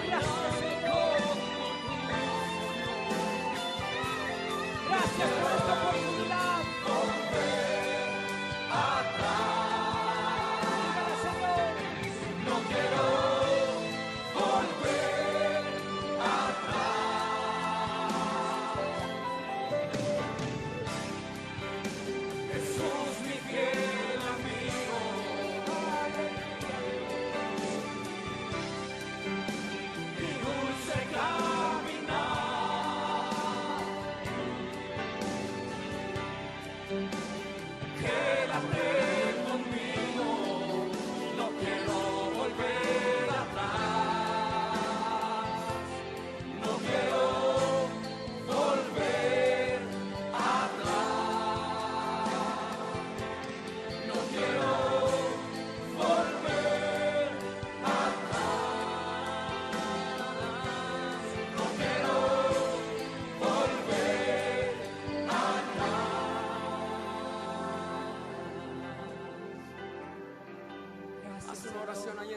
Speaker 2: Gracias, Señor. Gracias por esta oportunidad.
Speaker 3: Atrás.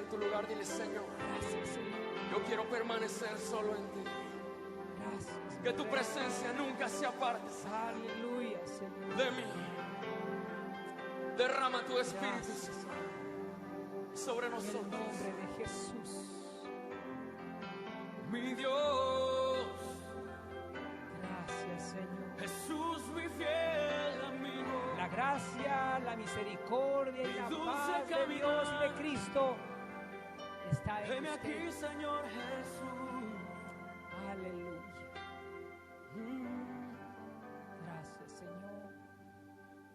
Speaker 3: en tu lugar, dile: Señor,
Speaker 2: Gracias, Señor.
Speaker 3: yo quiero permanecer solo en ti.
Speaker 2: Gracias.
Speaker 3: Que tu presencia nunca se aparte
Speaker 2: Aleluya, Señor.
Speaker 3: de mí. Derrama tu Espíritu
Speaker 2: Gracias, Señor.
Speaker 3: sobre
Speaker 2: En el
Speaker 3: nosotros.
Speaker 2: nombre de Jesús.
Speaker 3: Mi Dios,
Speaker 2: Gracias, Señor.
Speaker 3: Jesús, mi fiel amigo.
Speaker 2: La gracia, la misericordia y la
Speaker 3: Mi dulce
Speaker 2: paz de
Speaker 3: caminar.
Speaker 2: Dios y de Cristo está en
Speaker 3: Heme aquí,
Speaker 2: usted.
Speaker 3: Señor Jesús.
Speaker 2: Aleluya. Gracias, Señor.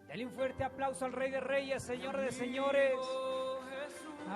Speaker 2: Dale un fuerte aplauso al Rey de Reyes, Señor de Señores.